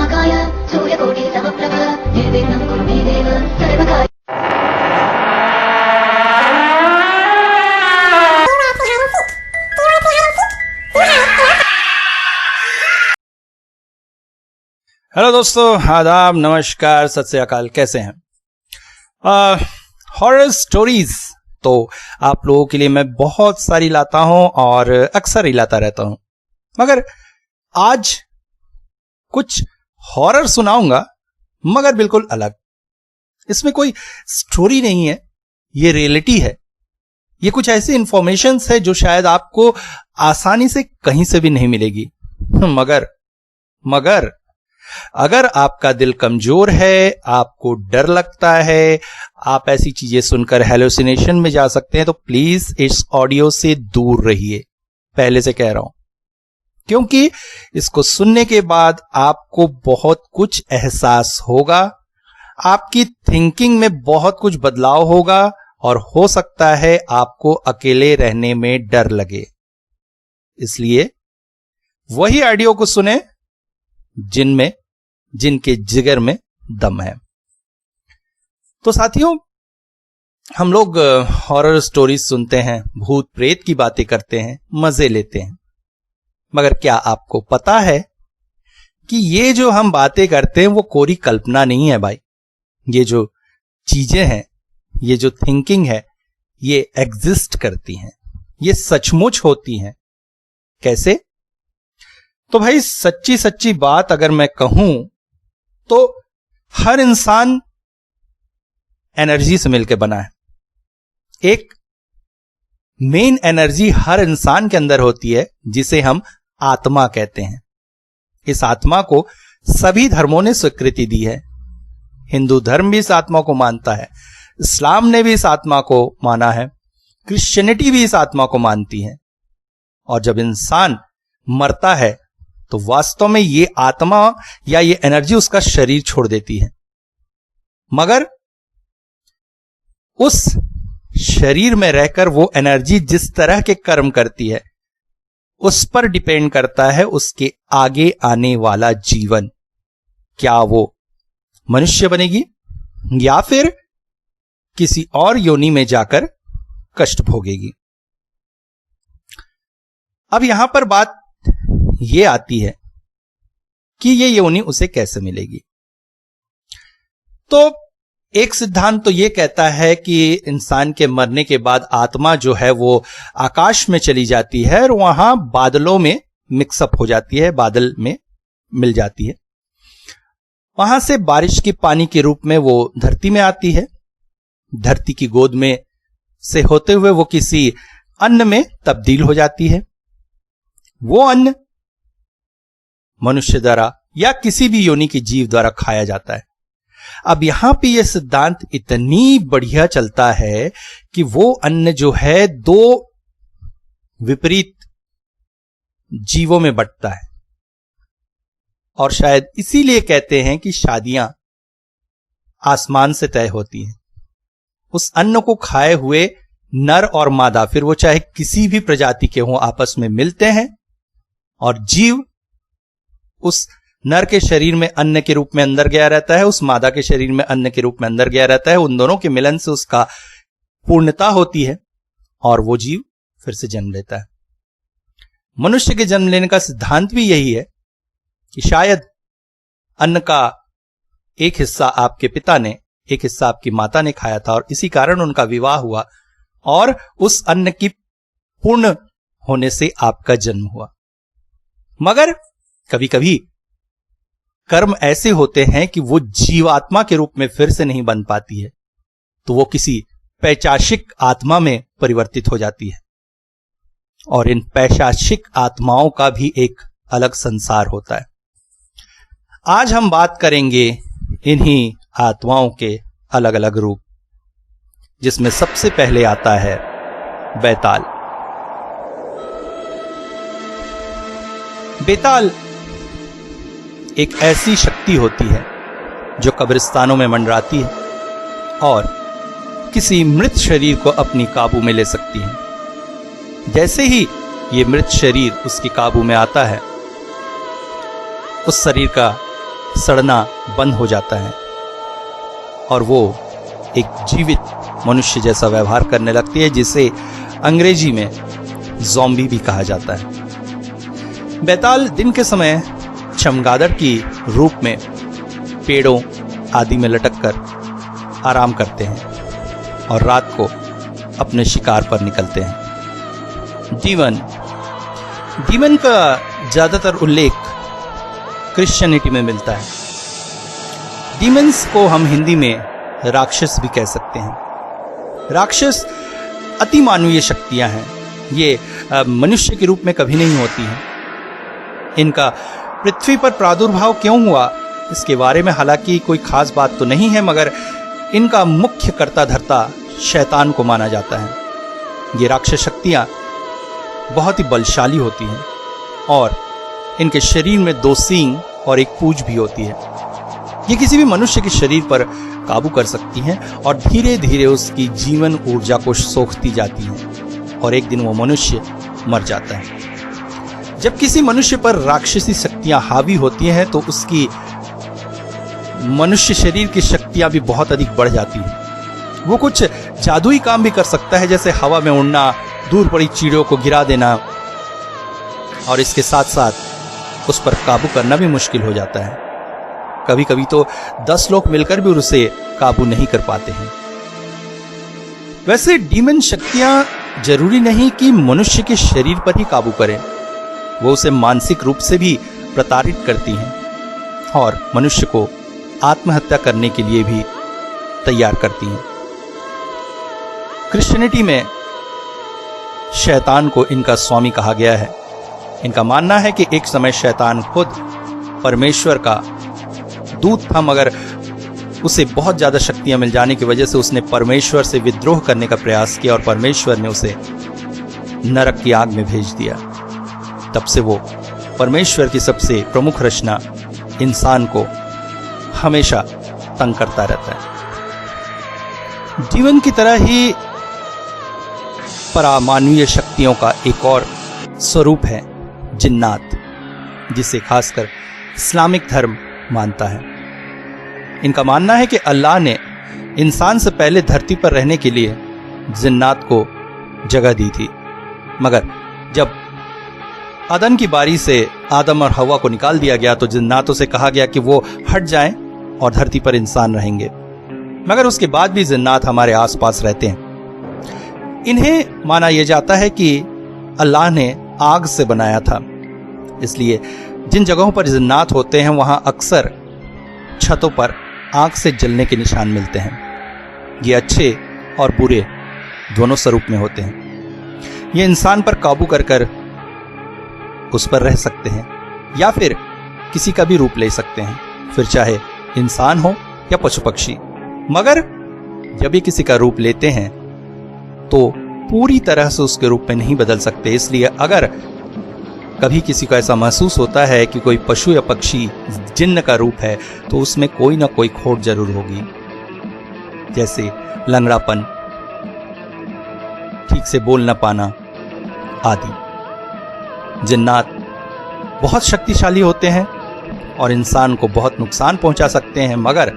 महाकाय सूर्यकोटिसमप्रभ निर्विघ्नं कुरु मे देव सर्वकार्य। हेलो दोस्तों, आदाब, नमस्कार, सत श्री अकाल। कैसे हैं? हॉरर स्टोरीज तो आप लोगों के लिए मैं बहुत सारी लाता हूं और अक्सर ही लाता रहता हूं, मगर आज कुछ हॉरर सुनाऊंगा, मगर बिल्कुल अलग। इसमें कोई स्टोरी नहीं है, ये रियलिटी है। ये कुछ ऐसी इंफॉर्मेशंस है जो शायद आपको आसानी से कहीं से भी नहीं मिलेगी। मगर अगर आपका दिल कमजोर है, आपको डर लगता है, आप ऐसी चीजें सुनकर हेलुसिनेशन में जा सकते हैं, तो प्लीज इस ऑडियो से दूर रहिए। पहले से कह रहा हूं, क्योंकि इसको सुनने के बाद आपको बहुत कुछ एहसास होगा, आपकी थिंकिंग में बहुत कुछ बदलाव होगा और हो सकता है आपको अकेले रहने में डर लगे। इसलिए वही ऑडियो को सुने जिनके जिगर में दम है। तो साथियों, हम लोग हॉरर स्टोरीज सुनते हैं, भूत प्रेत की बातें करते हैं, मजे लेते हैं, मगर क्या आपको पता है कि ये जो हम बातें करते हैं वो कोरी कल्पना नहीं है भाई। ये जो चीजें हैं, ये जो थिंकिंग है, ये एग्जिस्ट करती हैं, ये सचमुच होती हैं। कैसे? तो भाई सच्ची सच्ची बात अगर मैं कहूं तो हर इंसान एनर्जी से मिलकर बना है। एक मेन एनर्जी हर इंसान के अंदर होती है जिसे हम आत्मा कहते हैं। इस आत्मा को सभी धर्मों ने स्वीकृति दी है। हिंदू धर्म भी इस आत्मा को मानता है, इस्लाम ने भी इस आत्मा को माना है, क्रिश्चियनिटी भी इस आत्मा को मानती है। और जब इंसान मरता है तो वास्तव में ये आत्मा या ये एनर्जी उसका शरीर छोड़ देती है, मगर उस शरीर में रहकर वो एनर्जी जिस तरह के कर्म करती है उस पर डिपेंड करता है उसके आगे आने वाला जीवन। क्या वो मनुष्य बनेगी या फिर किसी और योनि में जाकर कष्ट भोगेगी। अब यहां पर बात ये आती है कि ये योनि उसे कैसे मिलेगी। तो एक सिद्धांत तो ये कहता है कि इंसान के मरने के बाद आत्मा जो है वो आकाश में चली जाती है और वहां बादलों में मिक्सअप हो जाती है, बादल में मिल जाती है। वहां से बारिश के पानी के रूप में वो धरती में आती है। धरती की गोद में से होते हुए वो किसी अन्न में तब्दील हो जाती है। वो अन्न मनुष्य द्वारा या किसी भी योनि के जीव द्वारा खाया जाता है। अब यहां पे यह सिद्धांत इतनी बढ़िया चलता है कि वो अन्न जो है दो विपरीत जीवों में बंटता है। और शायद इसीलिए कहते हैं कि शादियां आसमान से तय होती हैं। उस अन्न को खाए हुए नर और मादा, फिर वो चाहे किसी भी प्रजाति के हों, आपस में मिलते हैं और जीव उस नर के शरीर में अन्न के रूप में अंदर गया रहता है, उस मादा के शरीर में अन्न के रूप में अंदर गया रहता है। उन दोनों के मिलन से उसका पूर्णता होती है और वो जीव फिर से जन्म लेता है। मनुष्य के जन्म लेने का सिद्धांत भी यही है कि शायद अन्न का एक हिस्सा आपके पिता ने, एक हिस्सा आपकी माता ने खाया था और इसी कारण उनका विवाह हुआ और उस अन्न की पूर्ण होने से आपका जन्म हुआ। मगर कभी कभी कर्म ऐसे होते हैं कि वो जीवात्मा के रूप में फिर से नहीं बन पाती है, तो वो किसी पैशाचिक आत्मा में परिवर्तित हो जाती है। और इन पैशाचिक आत्माओं का भी एक अलग संसार होता है। आज हम बात करेंगे इन्हीं आत्माओं के अलग अलग रूप, जिसमें सबसे पहले आता है बेताल। बेताल एक ऐसी शक्ति होती है जो कब्रिस्तानों में मंडराती है और किसी मृत शरीर को अपनी काबू में ले सकती है। जैसे ही ये मृत शरीर उसकी काबू में आता है, उस शरीर का सड़ना बंद हो जाता है और वो एक जीवित मनुष्य जैसा व्यवहार करने लगती है, जिसे अंग्रेजी में ज़ॉम्बी भी कहा जाता है। बैताल दिन के समय चमगादड़ की रूप में पेड़ों आदि में लटककर आराम करते हैं और रात को अपने शिकार पर निकलते हैं। डीमन का ज्यादातर उल्लेख क्रिश्चियनिटी में मिलता है। डीमंस को हम हिंदी में राक्षस भी कह सकते हैं। राक्षस अति मानवीय शक्तियां हैं। ये मनुष्य के रूप में कभी नहीं होती हैं। इनका पृथ्वी पर प्रादुर्भाव क्यों हुआ, इसके बारे में हालांकि कोई खास बात तो नहीं है, मगर इनका मुख्य कर्ता धर्ता शैतान को माना जाता है। ये राक्षस शक्तियां बहुत ही बलशाली होती हैं और इनके शरीर में 2 सींग और 1 पूंछ भी होती है। ये किसी भी मनुष्य के शरीर पर काबू कर सकती हैं और धीरे धीरे उसकी जीवन ऊर्जा को सोखती जाती हैं और एक दिन वो मनुष्य मर जाता है। जब किसी मनुष्य पर राक्षसी शक्तियां हावी होती हैं तो उसकी मनुष्य शरीर की शक्तियां भी बहुत अधिक बढ़ जाती हैं। वो कुछ जादुई काम भी कर सकता है, जैसे हवा में उड़ना, दूर पड़ी चीड़ों को गिरा देना, और इसके साथ साथ उस पर काबू करना भी मुश्किल हो जाता है। कभी कभी तो 10 लोग मिलकर भी उसे काबू नहीं कर पाते हैं। वैसे डीमन शक्तियां जरूरी नहीं कि मनुष्य के शरीर पर ही काबू करें, वो उसे मानसिक रूप से भी प्रताड़ित करती हैं और मनुष्य को आत्महत्या करने के लिए भी तैयार करती हैं। क्रिश्चियनिटी में शैतान को इनका स्वामी कहा गया है। इनका मानना है कि एक समय शैतान खुद परमेश्वर का दूत था, मगर उसे बहुत ज्यादा शक्तियां मिल जाने की वजह से उसने परमेश्वर से विद्रोह करने का प्रयास किया और परमेश्वर ने उसे नरक की आग में भेज दिया। तब से वो परमेश्वर की सबसे प्रमुख रचना इंसान को हमेशा तंग करता रहता है। जीवन की तरह ही परामानवीय शक्तियों का एक और स्वरूप है जिन्नात, जिसे खासकर इस्लामिक धर्म मानता है। इनका मानना है कि अल्लाह ने इंसान से पहले धरती पर रहने के लिए जिन्नात को जगह दी थी, मगर जब अदन की बारी से आदम और हवा को निकाल दिया गया तो जिन्नातों से कहा गया कि वो हट जाएं और धरती पर इंसान रहेंगे, मगर उसके बाद भी जिन्नात हमारे आसपास रहते हैं। इन्हें माना यह जाता है कि अल्लाह ने आग से बनाया था, इसलिए जिन जगहों पर जिन्नात होते हैं वहां अक्सर छतों पर आग से जलने के निशान मिलते हैं। ये अच्छे और बुरे दोनों स्वरूप में होते हैं। ये इंसान पर काबू कर उस पर रह सकते हैं या फिर किसी का भी रूप ले सकते हैं, फिर चाहे इंसान हो या पशु पक्षी। मगर जब ये किसी का रूप लेते हैं तो पूरी तरह से उसके रूप में नहीं बदल सकते। इसलिए अगर कभी किसी को ऐसा महसूस होता है कि कोई पशु या पक्षी जिन्न का रूप है तो उसमें कोई ना कोई खोट जरूर होगी, जैसे लंगड़ापन, ठीक से बोल न पाना आदि। जिन्नात बहुत शक्तिशाली होते हैं और इंसान को बहुत नुकसान पहुंचा सकते हैं, मगर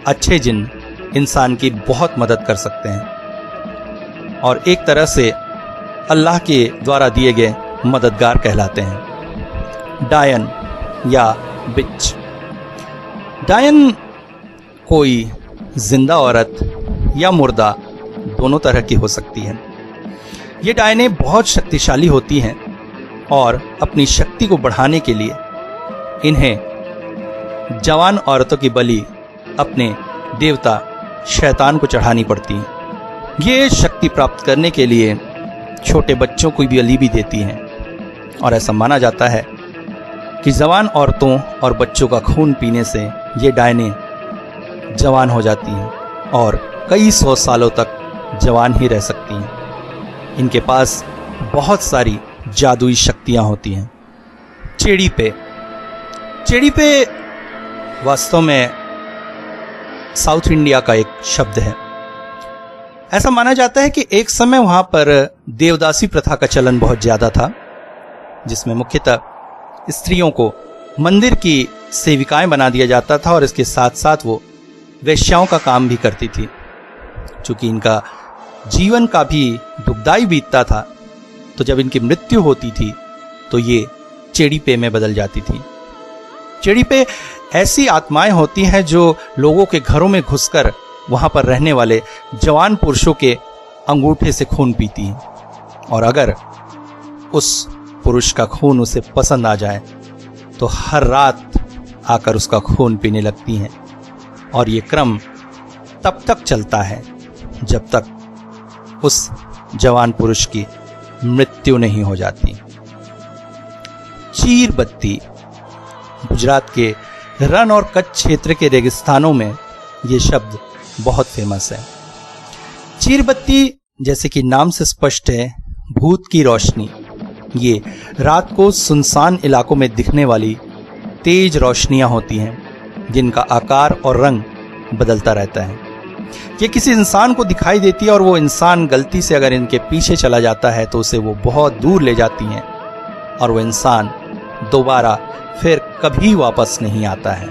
अच्छे जिन्न इंसान की बहुत मदद कर सकते हैं और एक तरह से अल्लाह के द्वारा दिए गए मददगार कहलाते हैं। डायन या बिच। डायन कोई जिंदा औरत या मुर्दा दोनों तरह की हो सकती है। ये डायनें बहुत शक्तिशाली होती हैं और अपनी शक्ति को बढ़ाने के लिए इन्हें जवान औरतों की बलि अपने देवता शैतान को चढ़ानी पड़ती है। ये शक्ति प्राप्त करने के लिए छोटे बच्चों को बलि भी देती हैं और ऐसा माना जाता है कि जवान औरतों और बच्चों का खून पीने से ये डायनें जवान हो जाती हैं और कई 100 सालों तक जवान ही रह सकती हैं। इनके पास बहुत सारी जादुई शक्तियां होती हैं। चेड़ी पे वास्तव में साउथ इंडिया का एक शब्द है। ऐसा माना जाता है कि एक समय वहां पर देवदासी प्रथा का चलन बहुत ज्यादा था, जिसमें मुख्यतः स्त्रियों को मंदिर की सेविकाएं बना दिया जाता था और इसके साथ साथ वो वेश्याओं का काम भी करती थी। चूंकि इनका जीवन का भी दुखदाई बीतता था, तो जब इनकी मृत्यु होती थी तो ये चेड़ीपे में बदल जाती थी। चेड़ीपे ऐसी आत्माएं होती हैं जो लोगों के घरों में घुसकर वहां पर रहने वाले जवान पुरुषों के अंगूठे से खून पीती हैं, और अगर उस पुरुष का खून उसे पसंद आ जाए तो हर रात आकर उसका खून पीने लगती हैं। और ये क्रम तब तक चलता है जब तक उस जवान पुरुष की मृत्यु नहीं हो जाती। चीर बत्ती गुजरात के रण और कच्छ क्षेत्र के रेगिस्तानों में ये शब्द बहुत फेमस है। चीर बत्ती जैसे कि नाम से स्पष्ट है, भूत की रोशनी। ये रात को सुनसान इलाकों में दिखने वाली तेज रोशनियां होती हैं जिनका आकार और रंग बदलता रहता है। ये किसी इंसान को दिखाई देती है और वो इंसान गलती से अगर इनके पीछे चला जाता है तो उसे वो बहुत दूर ले जाती हैं और वो इंसान दोबारा फिर कभी वापस नहीं आता है।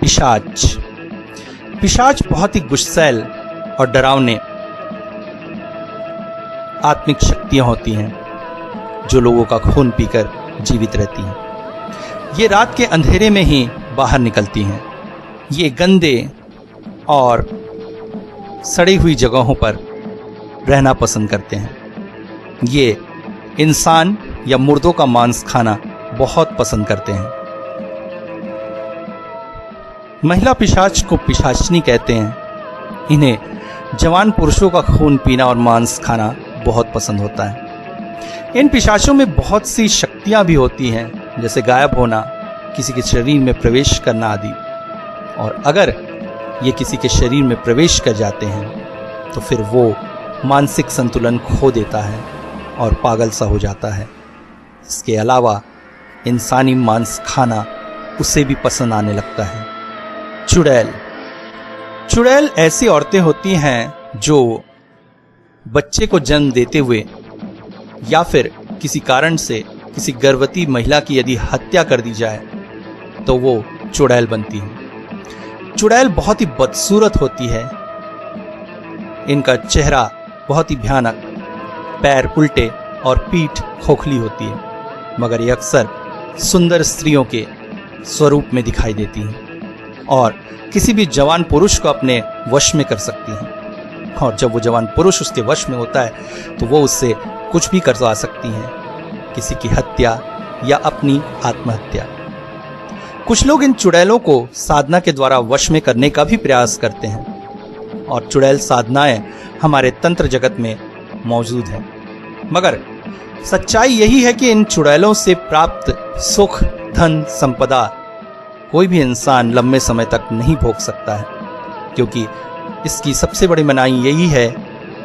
पिशाच। पिशाच बहुत ही गुस्सैल और डरावने आत्मिक शक्तियां होती हैं जो लोगों का खून पीकर जीवित रहती हैं। ये रात के अंधेरे में ही बाहर निकलती हैं। ये गंदे और सड़ी हुई जगहों पर रहना पसंद करते हैं। ये इंसान या मुर्दों का मांस खाना बहुत पसंद करते हैं। महिला पिशाच को पिशाचनी कहते हैं। इन्हें जवान पुरुषों का खून पीना और मांस खाना बहुत पसंद होता है। इन पिशाचों में बहुत सी शक्तियां भी होती हैं, जैसे गायब होना, किसी के शरीर में प्रवेश करना आदि। और अगर ये किसी के शरीर में प्रवेश कर जाते हैं तो फिर वो मानसिक संतुलन खो देता है और पागल सा हो जाता है। इसके अलावा इंसानी मांस खाना उसे भी पसंद आने लगता है। चुड़ैल। चुड़ैल ऐसी औरतें होती हैं जो बच्चे को जन्म देते हुए या फिर किसी कारण से किसी गर्भवती महिला की यदि हत्या कर दी जाए तो वो चुड़ैल बनती है। चुड़ैल बहुत ही बदसूरत होती है। इनका चेहरा बहुत ही भयानक, पैर उल्टे और पीठ खोखली होती है, मगर ये अक्सर सुंदर स्त्रियों के स्वरूप में दिखाई देती हैं और किसी भी जवान पुरुष को अपने वश में कर सकती हैं। और जब वो जवान पुरुष उसके वश में होता है तो वो उससे कुछ भी करवा सकती हैं, किसी की हत्या या अपनी आत्महत्या। कुछ लोग इन चुड़ैलों को साधना के द्वारा वश में करने का भी प्रयास करते हैं और चुड़ैल साधनाएं हमारे तंत्र जगत में मौजूद हैं। मगर सच्चाई यही है कि इन चुड़ैलों से प्राप्त सुख, धन, संपदा कोई भी इंसान लंबे समय तक नहीं भोग सकता है, क्योंकि इसकी सबसे बड़ी मनाही यही है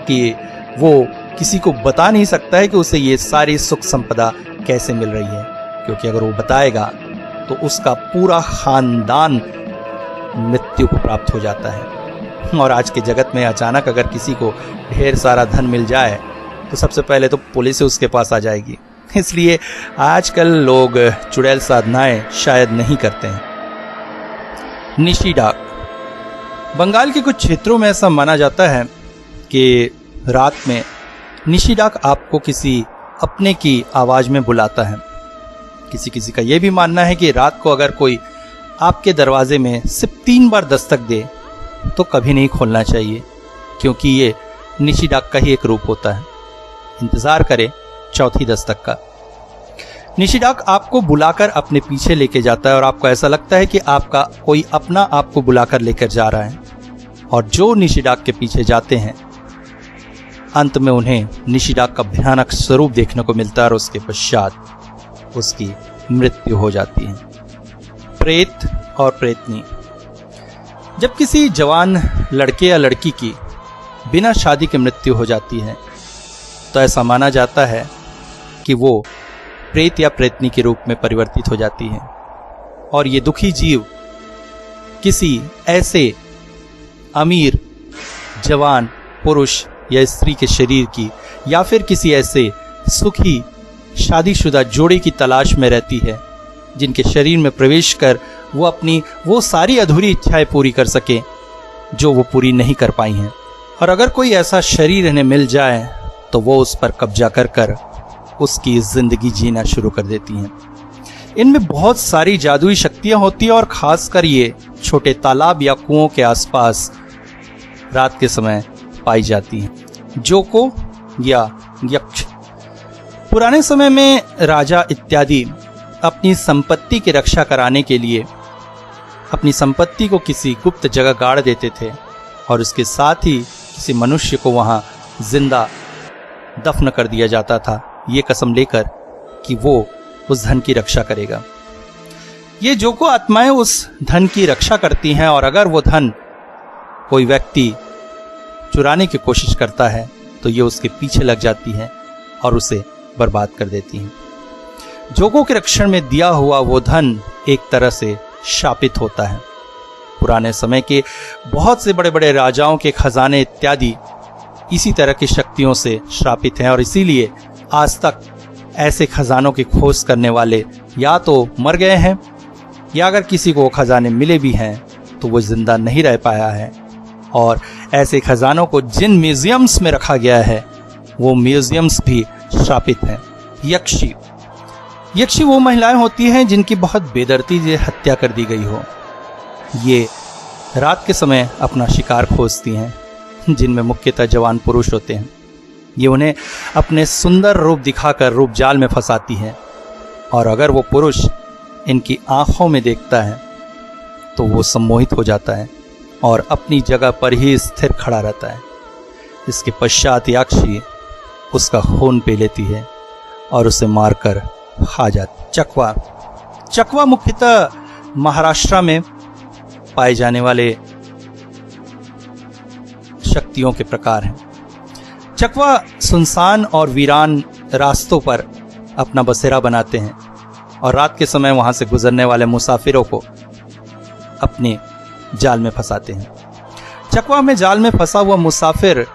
कि वो किसी को बता नहीं सकता है कि उसे ये सारी सुख संपदा कैसे मिल रही है, क्योंकि अगर वो बताएगा तो उसका पूरा खानदान मृत्यु को प्राप्त हो जाता है। और आज के जगत में अचानक अगर किसी को ढेर सारा धन मिल जाए तो सबसे पहले तो पुलिस उसके पास आ जाएगी। इसलिए आजकल लोग चुड़ैल साधनाएं शायद नहीं करते हैं। निशी डाक। बंगाल के कुछ क्षेत्रों में ऐसा माना जाता है कि रात में निशी डाक आपको किसी अपने की आवाज में बुलाता है। किसी किसी का यह भी मानना है कि रात को अगर कोई आपके दरवाजे में सिर्फ 3 बार दस्तक दे तो कभी नहीं खोलना चाहिए, क्योंकि ये निशी डाक का ही एक रूप होता है। इंतजार करें चौथी दस्तक का। निशी डाक आपको बुलाकर अपने पीछे लेके जाता है और आपको ऐसा लगता है कि आपका कोई अपना आपको बुलाकर लेकर जा रहा है। और जो निशी डाक के पीछे जाते हैं अंत में उन्हें निशी डाक का भयानक स्वरूप देखने को मिलता है और उसके पश्चात उसकी मृत्यु हो जाती है। प्रेत और प्रेतनी। जब किसी जवान लड़के या लड़की की बिना शादी के मृत्यु हो जाती है तो ऐसा माना जाता है कि वो प्रेत या प्रेतनी के रूप में परिवर्तित हो जाती है और ये दुखी जीव किसी ऐसे अमीर जवान पुरुष या स्त्री के शरीर की या फिर किसी ऐसे सुखी शादीशुदा जोड़े की तलाश में रहती है जिनके शरीर में प्रवेश कर वो अपनी वो सारी अधूरी इच्छाएं पूरी कर सके जो वो पूरी नहीं कर पाई हैं। और अगर कोई ऐसा शरीर इन्हें मिल जाए तो वो उस पर कब्जा कर कर उसकी जिंदगी जीना शुरू कर देती हैं। इनमें बहुत सारी जादुई शक्तियां होती हैं और खासकर ये छोटे तालाब या कुओं के आसपास रात के समय पाई जाती हैं। जोको या यक्ष पुराने समय में राजा इत्यादि अपनी संपत्ति की रक्षा कराने के लिए अपनी संपत्ति को किसी गुप्त जगह गाड़ देते थे और उसके साथ ही किसी मनुष्य को वहां जिंदा दफन कर दिया जाता था, ये कसम लेकर कि वो उस धन की रक्षा करेगा। ये जोको आत्माएं उस धन की रक्षा करती हैं और अगर वो धन कोई व्यक्ति चुराने की कोशिश करता है तो ये उसके पीछे लग जाती हैं और उसे बर्बाद कर देती हैं। जोको के रक्षण में दिया हुआ वो धन एक तरह से शापित होता है। पुराने समय के बहुत से बड़े बड़े राजाओं के खजाने इत्यादि इसी तरह की शक्तियों से श्रापित हैं और इसीलिए आज तक ऐसे खजानों की खोज करने वाले या तो मर गए हैं या अगर किसी को खजाने मिले भी हैं तो वो जिंदा नहीं रह पाया है। और ऐसे खजानों को जिन म्यूजियम्स में रखा गया है वो म्यूजियम्स भी श्रापित हैं। यक्षी वो महिलाएं होती हैं जिनकी बहुत बेदर्दी से हत्या कर दी गई हो। ये रात के समय अपना शिकार खोजती हैं जिनमें मुख्यतः जवान पुरुष होते हैं। ये उन्हें अपने सुंदर रूप दिखाकर रूप जाल में फंसाती हैं और अगर वो पुरुष इनकी आंखों में देखता है तो वो सम्मोहित हो जाता है और अपनी जगह पर ही स्थिर खड़ा रहता है। इसके पश्चात यक्षी उसका खून पी लेती है और उसे मारकर खा जाती। चकवा मुख्यतः महाराष्ट्र में पाए जाने वाले शक्तियों के प्रकार हैं। चकवा सुनसान और वीरान रास्तों पर अपना बसेरा बनाते हैं और रात के समय वहां से गुजरने वाले मुसाफिरों को अपने जाल में फंसाते हैं। चकवा में जाल में फंसा हुआ मुसाफिर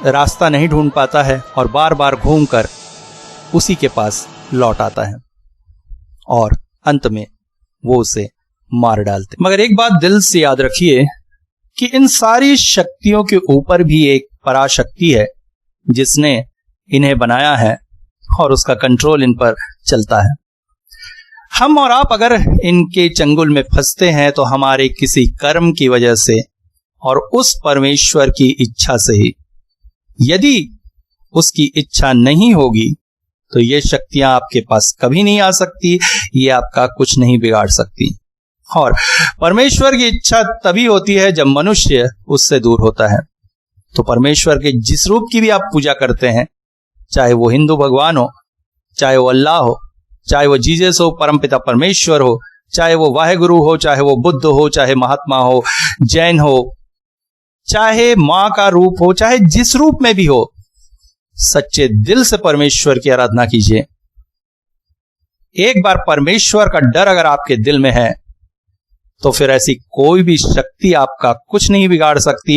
रास्ता नहीं ढूंढ पाता है और बार बार घूमकर उसी के पास लौट आता है और अंत में वो उसे मार डालते। मगर एक बात दिल से याद रखिए कि इन सारी शक्तियों के ऊपर भी एक पराशक्ति है जिसने इन्हें बनाया है और उसका कंट्रोल इन पर चलता है। हम और आप अगर इनके चंगुल में फंसते हैं तो हमारे किसी कर्म की वजह से और उस परमेश्वर की इच्छा से ही। यदि उसकी इच्छा नहीं होगी तो ये शक्तियां आपके पास कभी नहीं आ सकती, ये आपका कुछ नहीं बिगाड़ सकती। और परमेश्वर की इच्छा तभी होती है जब मनुष्य उससे दूर होता है। तो परमेश्वर के जिस रूप की भी आप पूजा करते हैं, चाहे वो हिंदू भगवान हो, चाहे वो अल्लाह हो, चाहे वो जीसस हो, परमपिता परमेश्वर हो, चाहे वो वाहेगुरु हो, चाहे वो बुद्ध हो, चाहे महात्मा हो, जैन हो, चाहे मां का रूप हो, चाहे जिस रूप में भी हो, सच्चे दिल से परमेश्वर की आराधना कीजिए। एक बार परमेश्वर का डर अगर आपके दिल में है तो फिर ऐसी कोई भी शक्ति आपका कुछ नहीं बिगाड़ सकती।